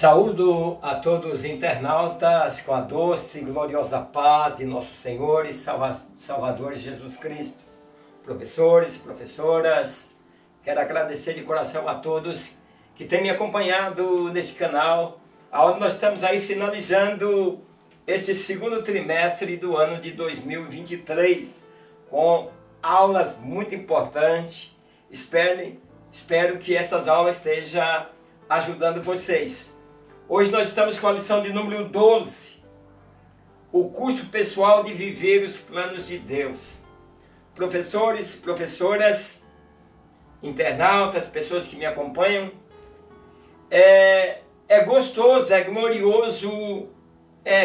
Saúdo a todos os internautas com a doce e gloriosa paz de nosso Senhor e Salvador Jesus Cristo. Professores, professoras, quero agradecer de coração a todos que têm me acompanhado neste canal, onde nós estamos aí finalizando este segundo trimestre do ano de 2023, com aulas muito importantes. Espero que essas aulas estejam ajudando vocês. Hoje nós estamos com a lição de número 12, o custo pessoal de viver os planos de Deus. Professores, professoras, internautas, pessoas que me acompanham, é gostoso, é glorioso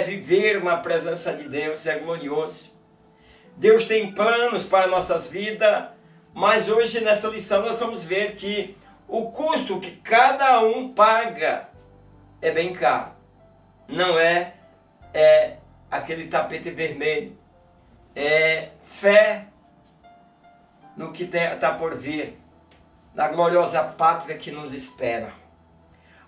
viver uma presença de Deus, é glorioso. Deus tem planos para nossas vidas, mas hoje nessa lição nós vamos ver que o custo que cada um paga é bem caro. Não é aquele tapete vermelho. É fé no que está por vir, na gloriosa pátria que nos espera.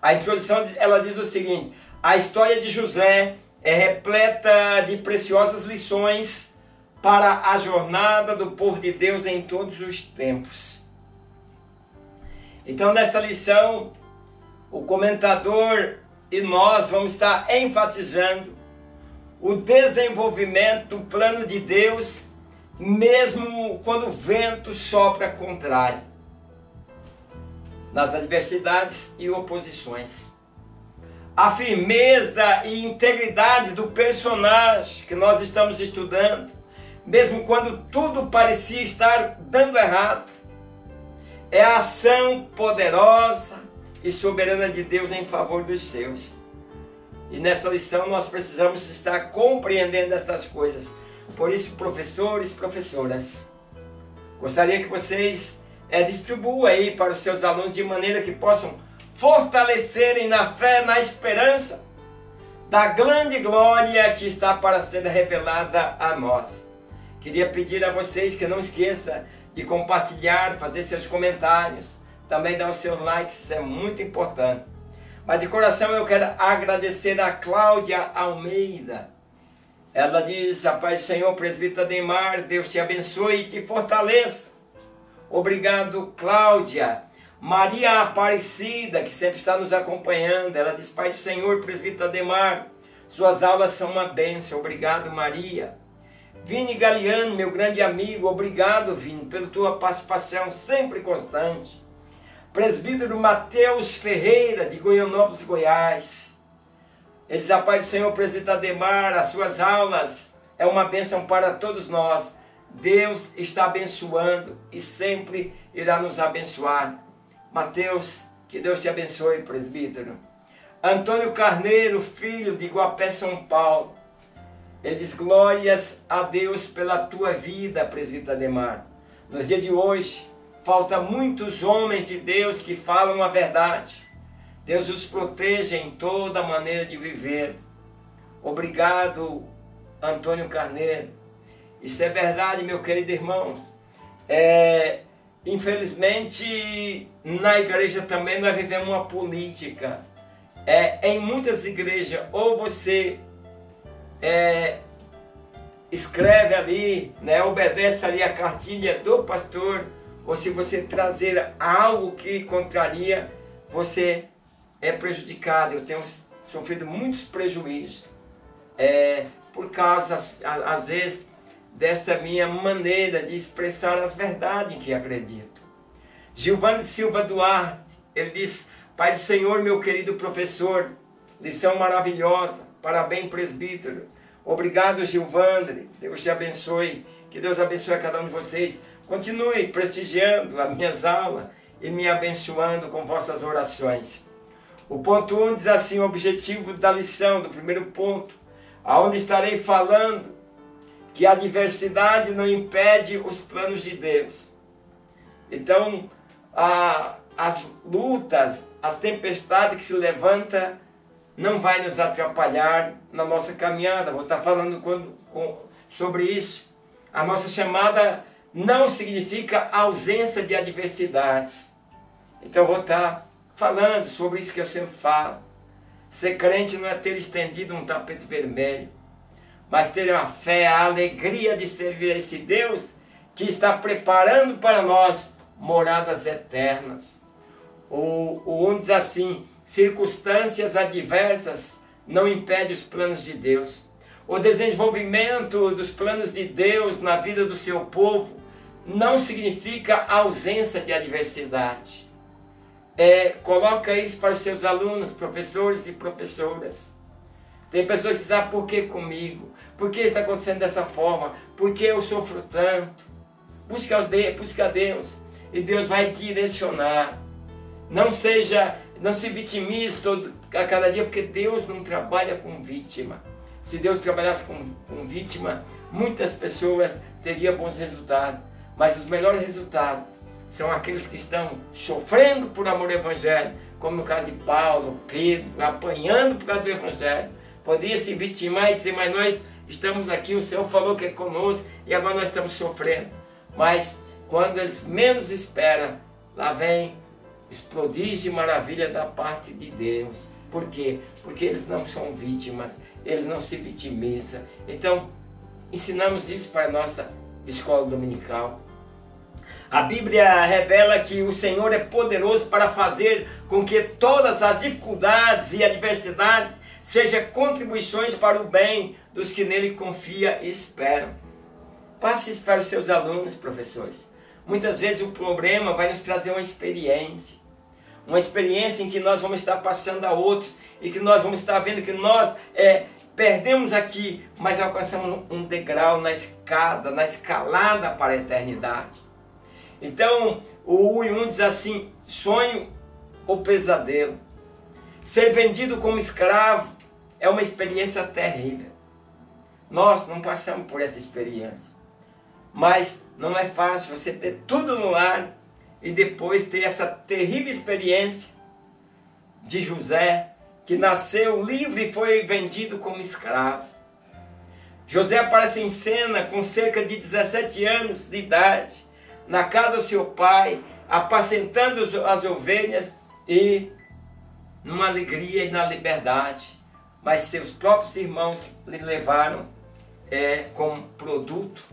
A introdução ela diz o seguinte: a história de José é repleta de preciosas lições para a jornada do povo de Deus em todos os tempos. Então, nesta lição, o comentador e nós vamos estar enfatizando o desenvolvimento do plano de Deus, mesmo quando o vento sopra contrário, nas adversidades e oposições. A firmeza e integridade do personagem que nós estamos estudando, mesmo quando tudo parecia estar dando errado, é a ação poderosa e soberana de Deus em favor dos seus. E nessa lição nós precisamos estar compreendendo estas coisas. Por isso, professores, professoras, gostaria que vocês distribuam aí para os seus alunos de maneira que possam fortalecerem na fé, na esperança da grande glória que está para ser revelada a nós. Queria pedir a vocês que não esqueçam de compartilhar, fazer seus comentários, também dar os seus likes, isso é muito importante. Mas de coração eu quero agradecer a Cláudia Almeida. Ela diz: a paz do Senhor, presbítero Ademar, Deus te abençoe e te fortaleça. Obrigado, Cláudia. Maria Aparecida, que sempre está nos acompanhando, ela diz: paz do Senhor, presbítero Ademar, suas aulas são uma bênção. Obrigado, Maria. Vini Galiano, meu grande amigo, obrigado, Vini, pela tua participação sempre constante. Presbítero Mateus Ferreira, de Goianópolis, Goiás. Ele diz: a paz do Senhor, presbítero Ademar, as suas aulas é uma bênção para todos nós. Deus está abençoando e sempre irá nos abençoar. Mateus, que Deus te abençoe, presbítero. Antônio Carneiro, filho, de Iguapé, São Paulo. Ele diz: glórias a Deus pela tua vida, presbítero Ademar. No dia de hoje, falta muitos homens de Deus que falam a verdade. Deus os proteja em toda maneira de viver. Obrigado, Antônio Carneiro. Isso é verdade, meu querido irmãos. Infelizmente, na igreja também nós vivemos uma política. Em muitas igrejas, ou você escreve ali, obedece ali a cartilha do pastor, ou se você trazer algo que contraria, você é prejudicado. Eu tenho sofrido muitos prejuízos por causa, às vezes, desta minha maneira de expressar as verdades em que acredito. Gilvane Silva Duarte, ele diz: Pai do Senhor, meu querido professor, lição maravilhosa, parabéns, presbítero. Obrigado, Gilvandre, Deus te abençoe, que Deus abençoe a cada um de vocês. Continue prestigiando as minhas aulas e me abençoando com vossas orações. O ponto 1 diz assim: o objetivo da lição, do primeiro ponto, aonde estarei falando que a adversidade não impede os planos de Deus. Então, as lutas, as tempestades que se levantam, não vai nos atrapalhar na nossa caminhada. Vou estar falando sobre isso. A nossa chamada não significa ausência de adversidades. Então eu vou estar falando sobre isso que eu sempre falo. Ser crente não é ter estendido um tapete vermelho, mas ter a fé, a alegria de servir a esse Deus que está preparando para nós moradas eternas. Um diz assim: circunstâncias adversas não impedem os planos de Deus. O desenvolvimento dos planos de Deus na vida do seu povo não significa ausência de adversidade. Coloca isso para os seus alunos, professores e professoras. Tem pessoas que dizem: por que comigo? Por que está acontecendo dessa forma? Por que eu sofro tanto? Busca a Deus e Deus vai direcionar. Não se vitimize a cada dia, porque Deus não trabalha com vítima. Se Deus trabalhasse com vítima, muitas pessoas teriam bons resultados. Mas os melhores resultados são aqueles que estão sofrendo por amor ao Evangelho, como no caso de Paulo, Pedro, apanhando por causa do Evangelho. Poderia se vitimar e dizer: mas nós estamos aqui, o Senhor falou que é conosco e agora nós estamos sofrendo. Mas quando eles menos esperam, lá vem os prodígios e maravilha da parte de Deus. Por quê? Porque eles não são vítimas, eles não se vitimizam. Então, ensinamos isso para a nossa escola dominical. A Bíblia revela que o Senhor é poderoso para fazer com que todas as dificuldades e adversidades sejam contribuições para o bem dos que nele confiam e esperam. Passe isso para os seus alunos, professores. Muitas vezes o problema vai nos trazer uma experiência em que nós vamos estar passando a outros e que nós vamos estar vendo que nós perdemos aqui, mas alcançamos um degrau na escalada para a eternidade. Então, o 1 diz assim: sonho ou pesadelo. Ser vendido como escravo é uma experiência terrível. Nós não passamos por essa experiência. Mas não é fácil você ter tudo no lar e depois ter essa terrível experiência de José, que nasceu livre e foi vendido como escravo. José aparece em cena com cerca de 17 anos de idade, na casa do seu pai, apacentando as ovelhas e numa alegria e na liberdade. Mas seus próprios irmãos lhe levaram como produto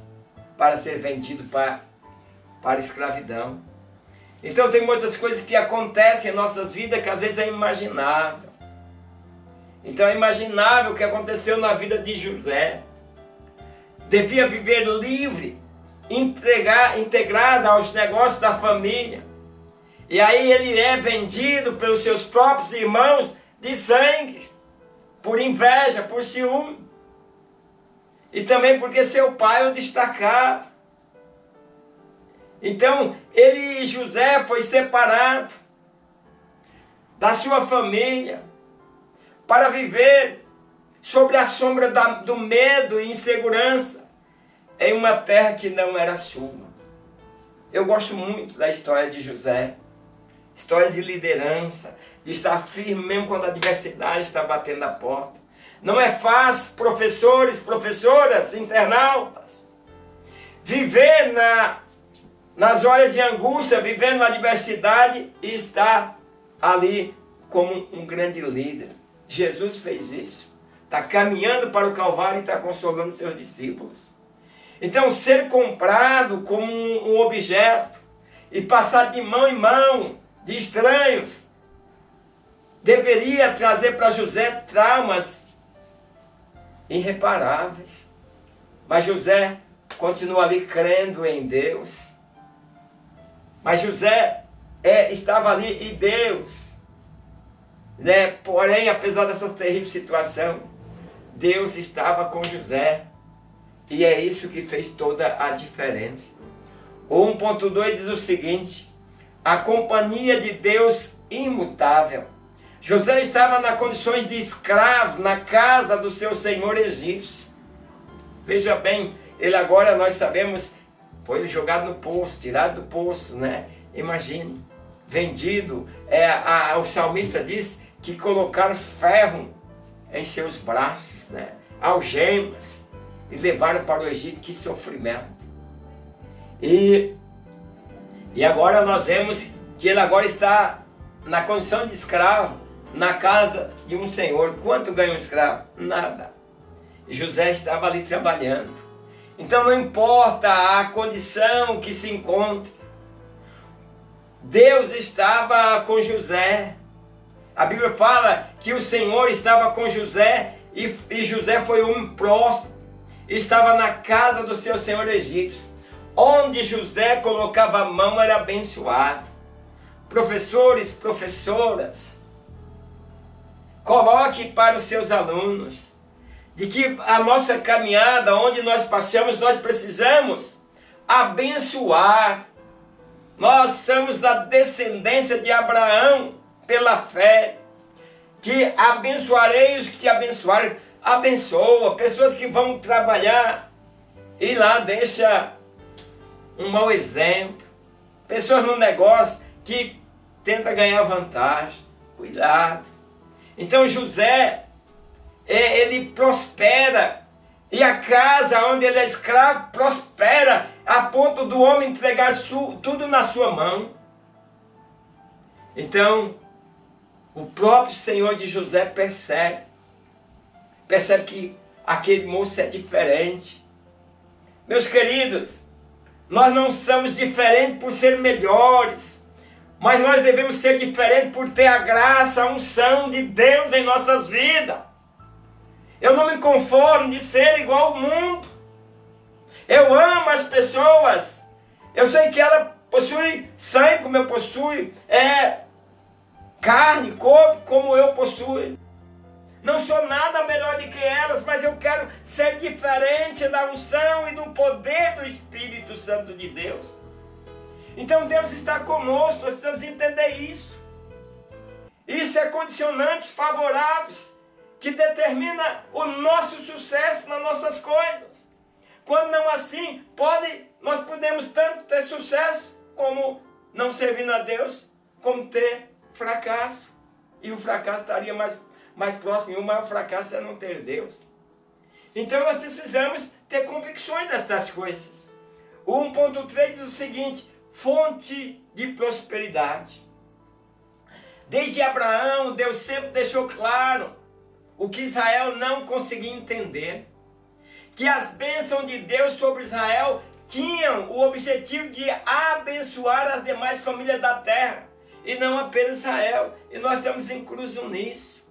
para ser vendido para a escravidão. Então tem muitas coisas que acontecem em nossas vidas que às vezes é imaginável. Então é imaginável o que aconteceu na vida de José. Devia viver livre, integrado aos negócios da família. E aí ele é vendido pelos seus próprios irmãos de sangue, por inveja, por ciúme. E também porque seu pai o destacava. Então, José foi separado da sua família para viver sobre a sombra do medo e insegurança em uma terra que não era sua. Eu gosto muito da história de José, história de liderança, de estar firme mesmo quando a adversidade está batendo a porta. Não é fácil, professores, professoras, internautas, viver nas horas de angústia, vivendo na adversidade e estar ali como um grande líder. Jesus fez isso. Está caminhando para o Calvário e está consolando seus discípulos. Então, ser comprado como um objeto e passar de mão em mão de estranhos deveria trazer para José traumas irreparáveis. Mas José continua ali crendo em Deus. Mas José estava ali e Deus, porém, apesar dessa terrível situação, Deus estava com José. E é isso que fez toda a diferença. O 1.2 diz o seguinte: a companhia de Deus imutável. José estava nas condições de escravo na casa do seu senhor egípcio. Veja bem, ele agora, nós sabemos, foi jogado no poço, tirado do poço, né? Imagine, vendido. O salmista diz que colocaram ferro em seus braços, né? Algemas, e levaram para o Egito. Que sofrimento. E agora nós vemos que ele agora está na condição de escravo na casa de um senhor. Quanto ganha um escravo? Nada. José estava ali trabalhando. Então não importa a condição que se encontre, Deus estava com José. A Bíblia fala que o Senhor estava com José e José foi um próspero. Estava na casa do seu senhor egípcio. Onde José colocava a mão era abençoado. Professores, professoras, coloque para os seus alunos de que a nossa caminhada, onde nós passamos, nós precisamos abençoar. Nós somos da descendência de Abraão pela fé, que abençoarei os que te abençoarem. Abençoa pessoas que vão trabalhar e lá deixa um mau exemplo. Pessoas no negócio que tenta ganhar vantagem. Cuidado. Então José, ele prospera. E a casa onde ele é escravo prospera a ponto do homem entregar tudo na sua mão. Então, o próprio Senhor de José percebe que aquele moço é diferente. Meus queridos, nós não somos diferentes por ser melhores, mas nós devemos ser diferentes por ter a graça, a unção de Deus em nossas vidas. Eu não me conformo de ser igual ao mundo. Eu amo as pessoas. Eu sei que ela possui sangue como eu possuo, carne, corpo como eu possuo. Não sou nada melhor do que elas, mas eu quero ser diferente da unção e do poder do Espírito Santo de Deus. Então Deus está conosco, nós precisamos entender isso. Isso é condicionantes favoráveis que determina o nosso sucesso nas nossas coisas. Quando não assim, nós podemos tanto ter sucesso como não servindo a Deus, como ter fracasso. E o fracasso estaria mais próximo, e o maior fracasso é não ter Deus. Então nós precisamos ter convicções destas coisas. O 1.3 diz o seguinte: fonte de prosperidade. Desde Abraão, Deus sempre deixou claro o que Israel não conseguia entender, que as bênçãos de Deus sobre Israel tinham o objetivo de abençoar as demais famílias da terra, e não apenas Israel, e nós estamos inclusos nisso.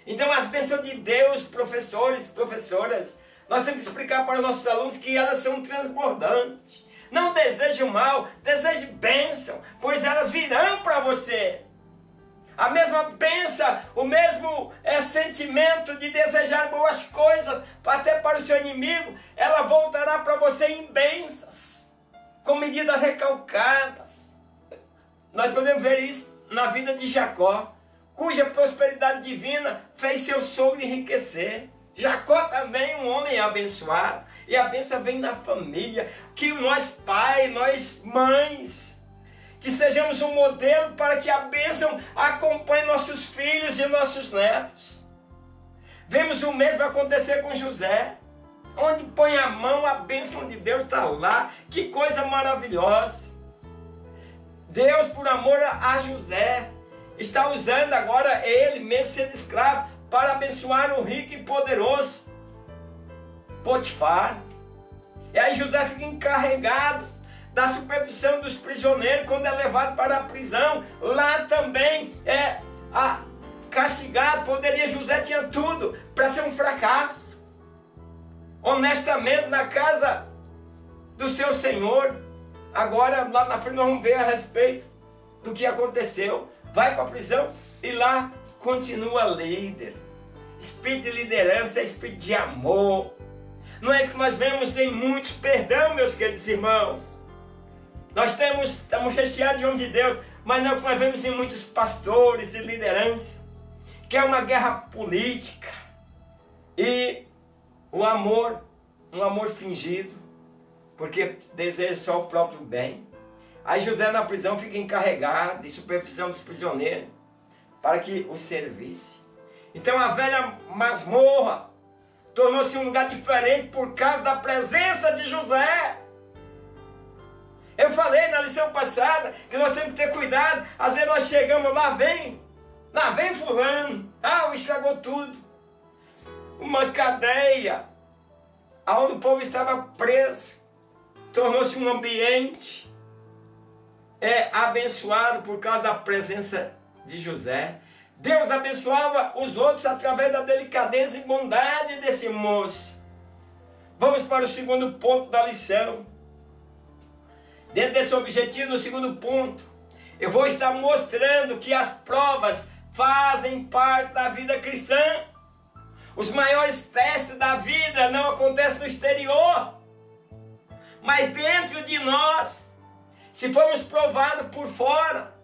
Então as bênçãos de Deus, professores, professoras, nós temos que explicar para os nossos alunos que elas são transbordantes. Não deseje o mal, deseje bênção, pois elas virão para você. A mesma bênção, o mesmo sentimento de desejar boas coisas, até para o seu inimigo, ela voltará para você em bênçãos, com medidas recalcadas. Nós podemos ver isso na vida de Jacó, cuja prosperidade divina fez seu sogro enriquecer. Jacó também um homem abençoado, e a bênção vem na família, que nós pais, nós mães, que sejamos um modelo para que a bênção acompanhe nossos filhos e nossos netos. Vemos o mesmo acontecer com José. Onde põe a mão, a bênção de Deus está lá. Que coisa maravilhosa. Deus, por amor a José, está usando agora ele, mesmo sendo escravo, para abençoar o rico e poderoso Potifar. E aí José fica encarregado da supervisão dos prisioneiros quando é levado para a prisão. Lá também castigado. José tinha tudo para ser um fracasso. Honestamente, na casa do seu senhor. Agora, lá na frente, nós vamos ver a respeito do que aconteceu. Vai para a prisão e lá continua líder. Espírito de liderança é espírito de amor. Não é isso que nós vemos em muitos, perdão, meus queridos irmãos. Nós estamos recheados de homem de Deus, mas não é o que nós vemos em muitos pastores e liderança, que é uma guerra política e o amor, um amor fingido, porque deseja só o próprio bem. Aí José na prisão fica encarregado de supervisão dos prisioneiros para que o servisse. Então a velha masmorra tornou-se um lugar diferente por causa da presença de José. Eu falei na lição passada que nós temos que ter cuidado. Às vezes nós chegamos lá, vem Lá vem fulano, estragou tudo. Uma cadeia, onde o povo estava preso, tornou-se um ambiente abençoado por causa da presença de José. Deus abençoava os outros através da delicadeza e bondade desse moço. Vamos para o segundo ponto da lição. Dentro desse objetivo, no segundo ponto, eu vou estar mostrando que as provas fazem parte da vida cristã. Os maiores testes da vida não acontecem no exterior, mas dentro de nós. Se formos provados por fora,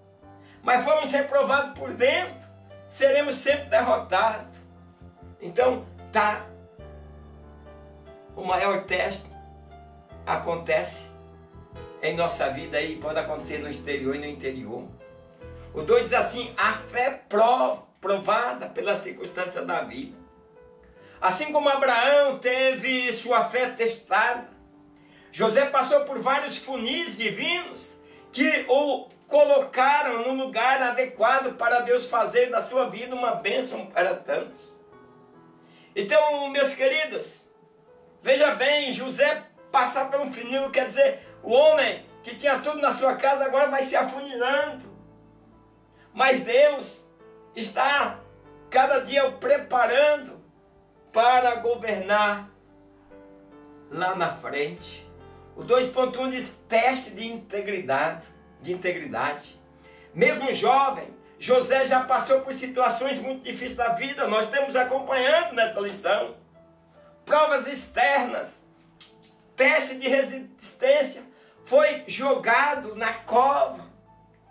mas formos reprovados por dentro, seremos sempre derrotados. Então, o maior teste acontece em nossa vida e pode acontecer no exterior e no interior. O 2 diz assim: a fé provada pela circunstância da vida. Assim como Abraão teve sua fé testada, José passou por vários funis divinos que o colocaram no lugar adequado para Deus fazer da sua vida uma bênção para tantos. Então, meus queridos, veja bem, José passar por um funil, quer dizer, o homem que tinha tudo na sua casa agora vai se afunilando. Mas Deus está cada dia o preparando para governar lá na frente. O 2.1 diz teste de integridade. Mesmo jovem, José já passou por situações muito difíceis da vida. Nós estamos acompanhando nessa lição. Provas externas, teste de resistência, foi jogado na cova.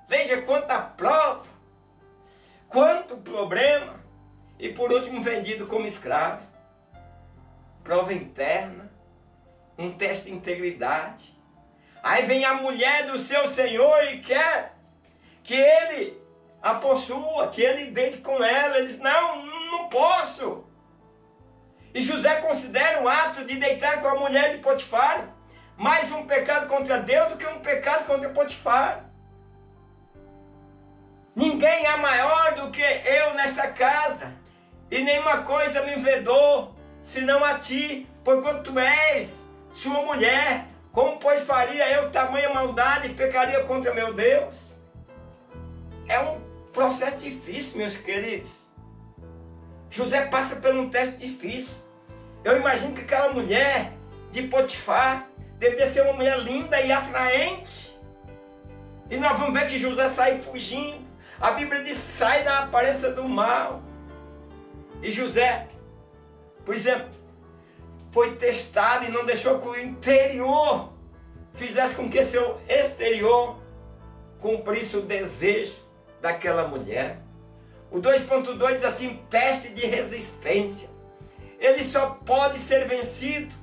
Veja quanta prova, quanto problema. E por último, vendido como escravo. Prova interna, um teste de integridade. Aí vem a mulher do seu senhor e quer que ele a possua, que ele deite com ela. Ele diz: não posso. E José considera o ato de deitar com a mulher de Potifar mais um pecado contra Deus do que um pecado contra Potifar. Ninguém é maior do que eu nesta casa, e nenhuma coisa me vedou, senão a ti, porquanto tu és sua mulher. Como pois faria eu tamanha maldade e pecaria contra meu Deus? É um processo difícil, meus queridos. José passa por um teste difícil. Eu imagino que aquela mulher de Potifar deveria ser uma mulher linda e atraente. E nós vamos ver que José sai fugindo. A Bíblia diz: sai da aparência do mal. E José, por exemplo, foi testado e não deixou que o interior fizesse com que seu exterior cumprisse o desejo daquela mulher. O 2.2 diz assim: teste de resistência. Ele só pode ser vencido,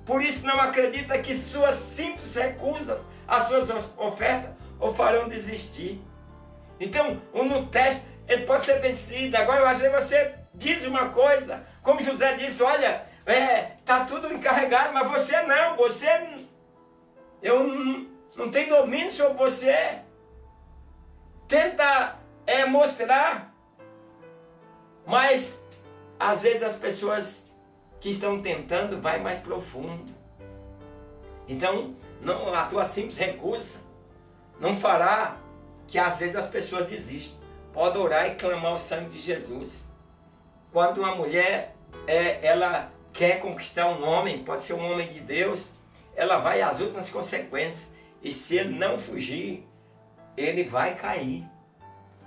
por isso não acredita que suas simples recusas às suas ofertas o farão desistir. Então, no teste, ele pode ser vencido. Agora, às vezes você diz uma coisa, como José disse: olha, está tudo encarregado, mas você não, eu não tenho domínio sobre você. Tenta mostrar, mas às vezes as pessoas que estão tentando vai mais profundo. Então, a tua simples recusa não fará que às vezes as pessoas desistam. Pode orar e clamar o sangue de Jesus. Quando uma mulher ela quer conquistar um homem, pode ser um homem de Deus, ela vai às últimas consequências. E se ele não fugir, ele vai cair.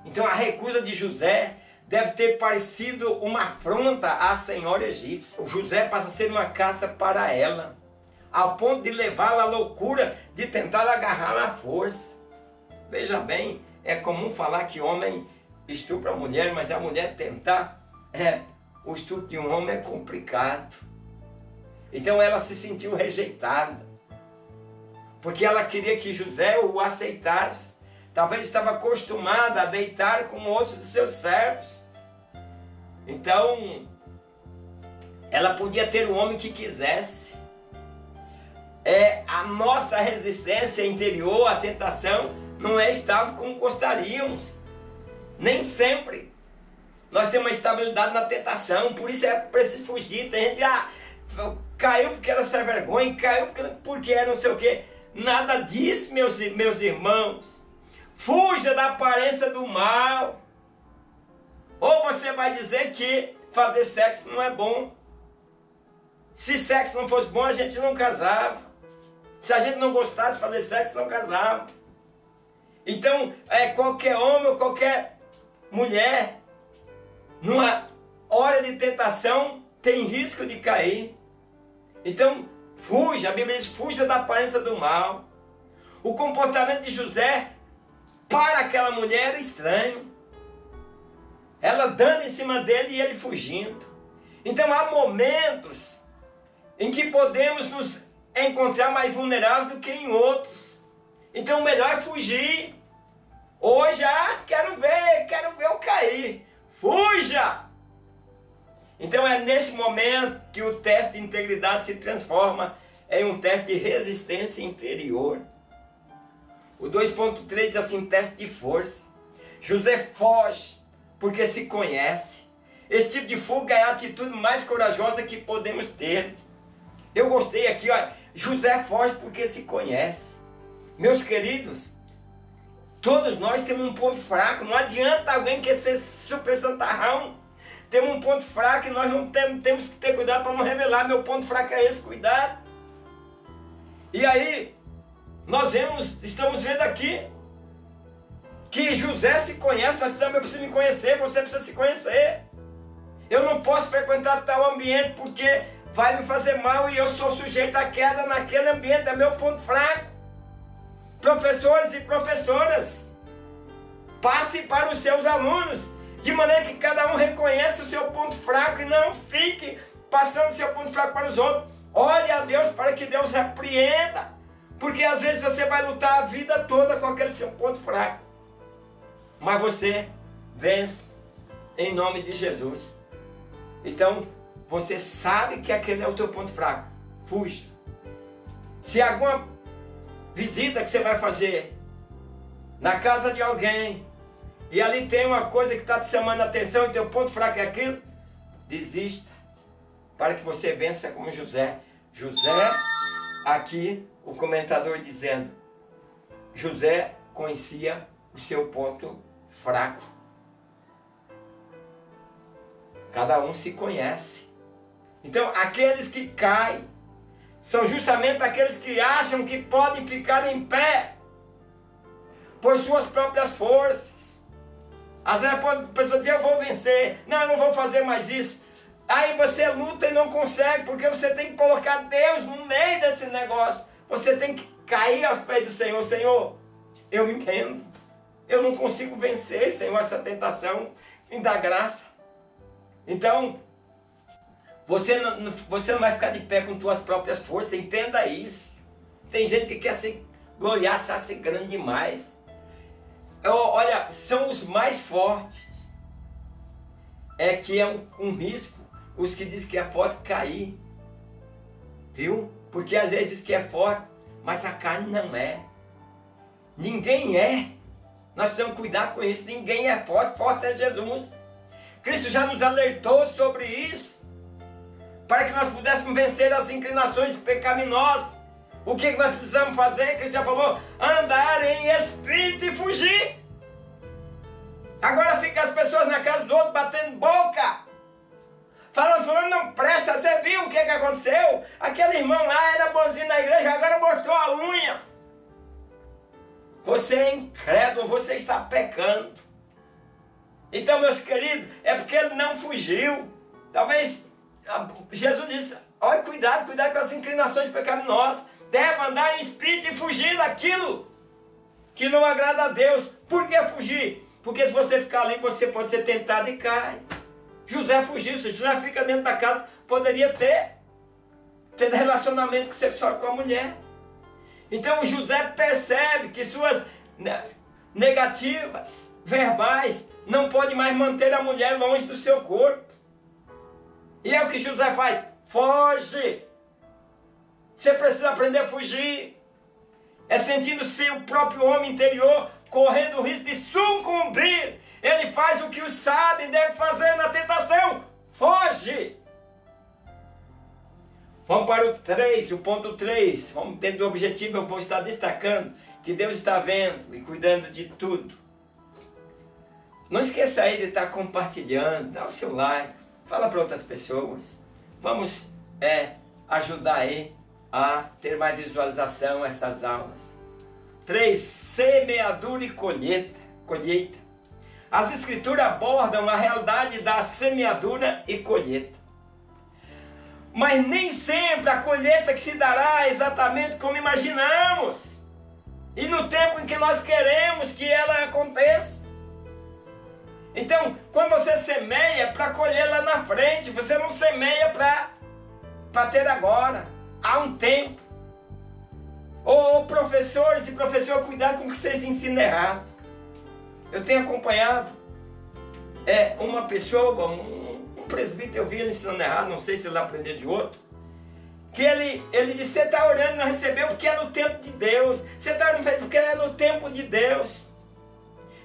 Então a recusa de José deve ter parecido uma afronta à senhora egípcia. O José passa a ser uma caça para ela, ao ponto de levá-la à loucura de tentar agarrá-la à força. Veja bem, é comum falar que homem estupra a mulher, mas a mulher tentar o estupro de um homem é complicado. Então ela se sentiu rejeitada, porque ela queria que José o aceitasse. Talvez estava acostumada a deitar com outros dos seus servos. Então, ela podia ter o homem que quisesse. A nossa resistência interior à tentação não é estável como gostaríamos. Nem sempre nós temos uma estabilidade na tentação, por isso é preciso fugir. Tem gente que caiu porque era sem vergonha, caiu porque era não sei o quê. Nada disso, meus irmãos. Fuja da aparência do mal. Ou você vai dizer que fazer sexo não é bom. Se sexo não fosse bom, a gente não casava. Se a gente não gostasse de fazer sexo, não casava. Então, qualquer homem ou qualquer mulher, numa hora de tentação, tem risco de cair. Então, fuja, a Bíblia diz, fuja da aparência do mal. O comportamento de José, para aquela mulher, era estranho. Ela dando em cima dele e ele fugindo. Então, há momentos em que podemos nos encontrar mais vulneráveis do que em outros. Então, o melhor é fugir. Hoje, quero ver eu cair. Fuja! Então é nesse momento que o teste de integridade se transforma em um teste de resistência interior. O 2.3 diz assim, teste de força. José foge porque se conhece. Esse tipo de fuga é a atitude mais corajosa que podemos ter. Eu gostei aqui, ó, José foge porque se conhece. Meus queridos, todos nós temos um ponto fraco. Não adianta alguém querer ser super santarrão. Temos um ponto fraco e nós não temos que ter cuidado para não revelar. Meu ponto fraco é esse, cuidado. E aí, nós estamos vendo aqui que José se conhece. Eu preciso me conhecer, você precisa se conhecer. Eu não posso frequentar tal ambiente porque vai me fazer mal e eu sou sujeito à queda naquele ambiente. É meu ponto fraco. Professores e professoras, passe para os seus alunos, de maneira que cada um reconheça o seu ponto fraco e não fique passando o seu ponto fraco para os outros. Ore a Deus para que Deus repreenda, porque às vezes você vai lutar a vida toda com aquele seu ponto fraco, mas você vence em nome de Jesus. Então, você sabe que aquele é o teu ponto fraco, fuja. Se alguma visita que você vai fazer na casa de alguém e ali tem uma coisa que está te chamando a atenção e teu ponto fraco é aquilo, desista para que você vença como José. José, aqui o comentador dizendo, José conhecia o seu ponto fraco. Cada um se conhece. Então aqueles que caem são justamente aqueles que acham que podem ficar em pé por suas próprias forças. Às vezes a pessoa diz, eu vou vencer, não, eu não vou fazer mais isso. Aí você luta e não consegue, porque você tem que colocar Deus no meio desse negócio. Você tem que cair aos pés do Senhor. Senhor, eu me rendo. Eu não consigo vencer, Senhor, essa tentação. Me dá graça. Então, você não vai ficar de pé com suas próprias forças, entenda isso. Tem gente que quer se gloriar, se ser grande demais. Olha, são os mais fortes. É que é um risco, os que dizem que é forte cair. Viu? Porque às vezes diz que é forte, mas a carne não é. Ninguém é. Nós precisamos cuidar com isso. Ninguém é forte, forte é Jesus. Cristo já nos alertou sobre isso, para que nós pudéssemos vencer as inclinações pecaminosas. O que nós precisamos fazer? Cristo já falou, andar em espírito e fugir. Agora fica as pessoas na casa do outro batendo boca, falando, não presta, você viu o que aconteceu? Aquele irmão lá era bonzinho na igreja, agora mostrou a unha. Você é incrédulo, você está pecando. Então, meus queridos, é porque ele não fugiu. Talvez Jesus disse, olha, cuidado com as inclinações pecaminosas. Deve andar em espírito e fugir daquilo que não agrada a Deus. Por que fugir? Porque se você ficar ali, você pode ser tentado e cai. José fugiu. Se José fica dentro da casa, poderia ter relacionamento sexual com a mulher. Então o José percebe que suas negativas verbais não pode mais manter a mulher longe do seu corpo. E é o que José faz, foge. Você precisa aprender a fugir. É sentindo-se o próprio homem interior correndo o risco de sucumbir. Ele faz o que os sábios devem fazer na tentação, foge. Vamos para o 3, o ponto 3. Vamos dentro do objetivo, eu vou estar destacando que Deus está vendo e cuidando de tudo. Não esqueça aí de estar compartilhando, dá o seu like, fala para outras pessoas. Vamos ajudar aí a ter mais visualização essas aulas. 3. Semeadura e colheita. As escrituras abordam a realidade da semeadura e colheita. Mas nem sempre a colheita que se dará exatamente como imaginamos. E no tempo em que nós queremos que ela aconteça. Então, quando você semeia para colher lá na frente, você não semeia para ter agora. Há um tempo. Ô professores e professoras, cuidado com o que vocês ensinam errado. Eu tenho acompanhado uma pessoa, um presbítero, eu vi ele ensinando errado, não sei se ele aprendeu de outro, que ele disse, você está orando e não recebeu porque é no tempo de Deus, você está orando porque é no tempo de Deus.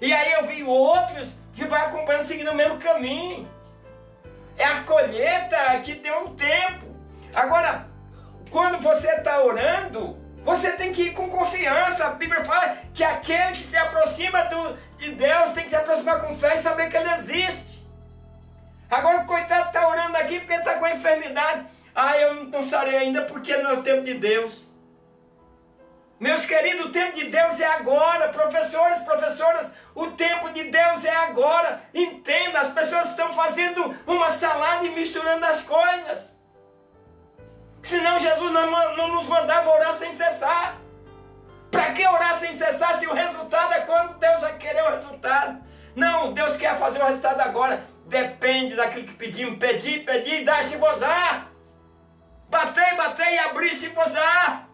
E aí eu vi outros que vai acompanhando, seguindo o mesmo caminho. É a colheita que tem um tempo. Agora, quando você está orando, você tem que ir com confiança. A Bíblia fala que aquele que se aproxima de Deus tem que se aproximar com fé e saber que Ele existe. Agora o coitado está orando aqui porque está com a enfermidade. Eu não sarei ainda porque não é o tempo de Deus. Meus queridos, o tempo de Deus é agora. Professores, professoras, o tempo de Deus é agora. Entenda, as pessoas estão fazendo uma salada e misturando as coisas. Senão Jesus não nos mandava orar sem cessar. Para que orar sem cessar se o resultado é quando Deus vai querer o resultado? Não, Deus quer fazer o resultado agora. Depende daquilo que pedimos. Pedir, pedir, dar-se-vos-á. Bater, bater e abrir-se-vos-á.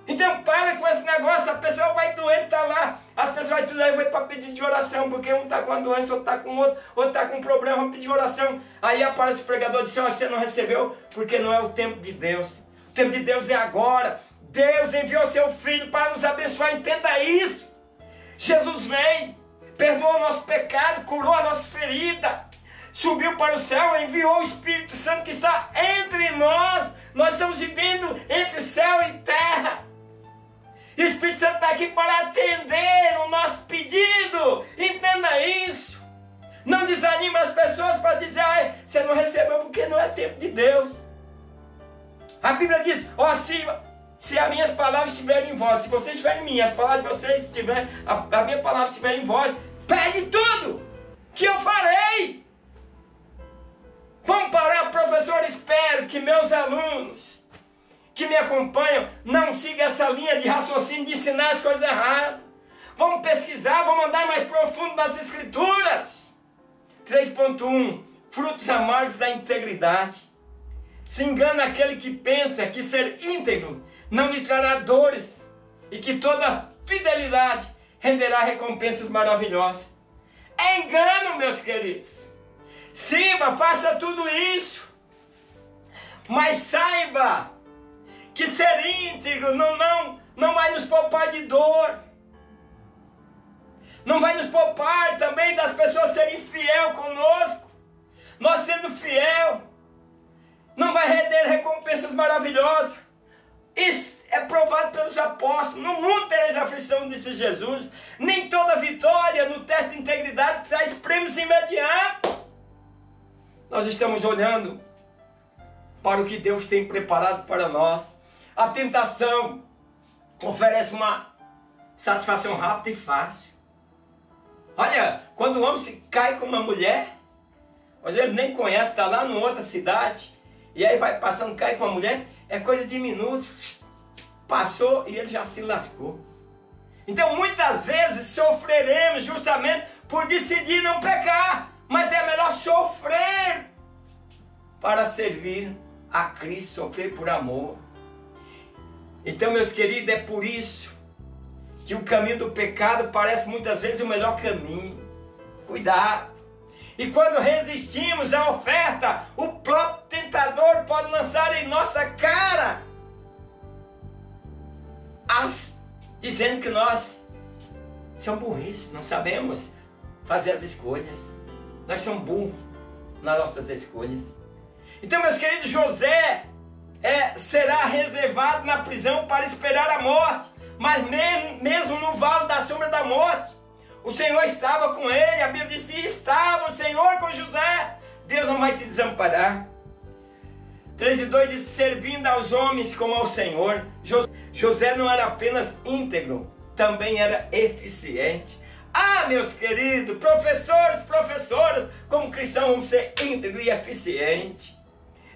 Então para com esse negócio, a pessoa vai doente, está lá. As pessoas vão tudo aí para pedir de oração, porque um está com a doença, outro está com outro está com um problema, vão pedir oração. Aí aparece o pregador e diz, você não recebeu, porque não é o tempo de Deus. O tempo de Deus é agora. Deus enviou seu Filho para nos abençoar, entenda isso. Jesus veio, perdoou o nosso pecado, curou a nossa ferida, subiu para o céu, enviou o Espírito Santo que está entre nós. Nós estamos vivendo entre céu e terra. E o Espírito Santo está aqui para atender o nosso pedido. Entenda isso. Não desanime as pessoas para dizer, você não recebeu porque não é tempo de Deus. A Bíblia diz, se as minhas palavras estiverem em vós, se vocês estiverem em mim, as palavras de vocês estiverem, a minha palavra estiver em vós, pede tudo que eu farei. Vamos parar, professor, espero que meus alunos que me acompanham não sigam essa linha de raciocínio de ensinar as coisas erradas. Vamos pesquisar, vamos andar mais profundo nas Escrituras. 3.1 Frutos amargos da integridade. Se engana aquele que pensa que ser íntegro não lhe trará dores e que toda fidelidade renderá recompensas maravilhosas. É engano, meus queridos. Sirva, faça tudo isso, mas saiba que ser íntegro não vai nos poupar de dor, não vai nos poupar também das pessoas serem fiel conosco. Nós sendo fiel, não vai render recompensas maravilhosas. Isso é provado pelos apóstolos. No mundo tereis aflição, disse Jesus. Nem toda vitória no teste de integridade traz prêmios imediatos. Nós estamos olhando para o que Deus tem preparado para nós. A tentação oferece uma satisfação rápida e fácil. Olha, quando o homem se cai com uma mulher, hoje ele nem conhece, está lá numa outra cidade, e aí vai passando, cai com uma mulher, é coisa de minutos, passou e ele já se lascou. Então muitas vezes sofreremos justamente por decidir não pecar, mas é melhor sofrer para servir a Cristo, sofrer por amor. Então, meus queridos, é por isso que o caminho do pecado parece muitas vezes o melhor caminho. Cuidado! E quando resistimos à oferta, o próprio tentador pode lançar em nossa cara dizendo que nós somos burrice, não sabemos fazer as escolhas. Nós somos burros nas nossas escolhas. Então, meus queridos, José será reservado na prisão para esperar a morte. Mas mesmo no vale da sombra da morte, o Senhor estava com ele. A Bíblia diz: estava o Senhor com José. Deus não vai te desamparar. 13:2 diz: servindo aos homens como ao Senhor. José não era apenas íntegro, também era eficiente. Ah, meus queridos, professores, professoras, como cristãos vamos ser íntegro e eficiente.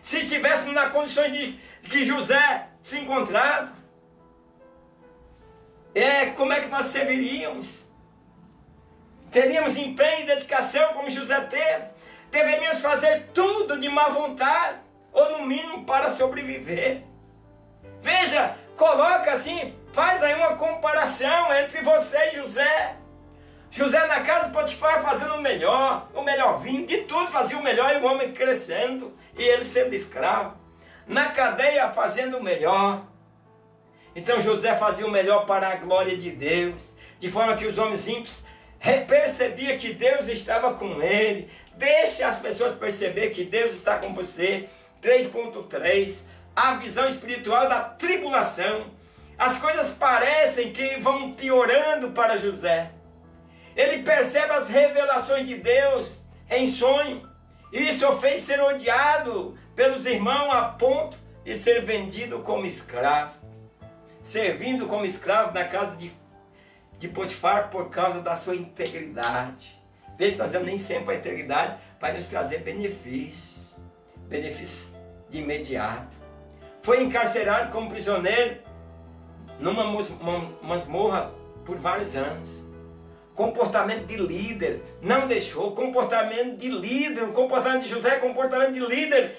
Se estivéssemos na condição de que José se encontrava, como é que nós serviríamos? Teríamos empenho e dedicação como José teve? Deveríamos fazer tudo de má vontade, ou no mínimo para sobreviver. Veja, coloca assim, faz aí uma comparação entre você e José. José na casa de Potifar fazendo o melhor vinho, de tudo fazia o melhor, e o homem crescendo, e ele sendo escravo. Na cadeia fazendo o melhor. Então José fazia o melhor para a glória de Deus, de forma que os homens ímpios percebiam que Deus estava com ele. Deixe as pessoas perceber que Deus está com você. 3.3, a visão espiritual da tribulação. As coisas parecem que vão piorando para José. Ele percebe as revelações de Deus em sonho. Isso o fez ser odiado pelos irmãos a ponto de ser vendido como escravo. Servindo como escravo na casa de Potifar por causa da sua integridade. Veja, nós nem sempre a integridade vai nos trazer benefícios. Benefícios de imediato. Foi encarcerado como prisioneiro numa masmorra por vários anos. Comportamento de líder, não deixou. Comportamento de líder, o comportamento de José é comportamento de líder.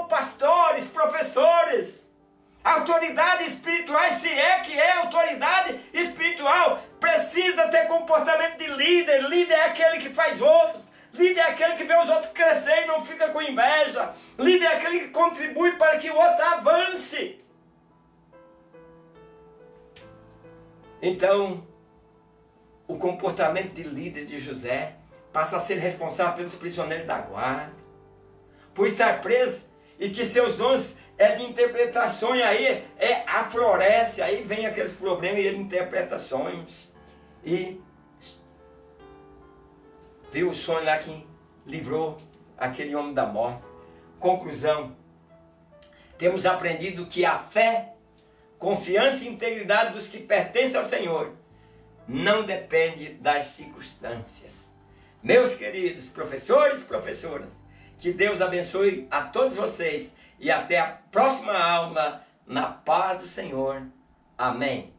Pastores, professores, autoridades espirituais, se é que é autoridade espiritual, precisa ter comportamento de líder. Líder é aquele que faz outros. Líder é aquele que vê os outros crescer e não fica com inveja. Líder é aquele que contribui para que o outro avance. Então, o comportamento de líder de José passa a ser responsável pelos prisioneiros da guarda, por estar preso, e que seus dons de interpretações aí aflorece, aí vem aqueles problemas de interpretações. E viu o sonho lá que livrou aquele homem da morte. Conclusão: temos aprendido que a fé, confiança e integridade dos que pertencem ao Senhor não depende das circunstâncias. Meus queridos professores e professoras, que Deus abençoe a todos vocês e até a próxima aula, na paz do Senhor. Amém.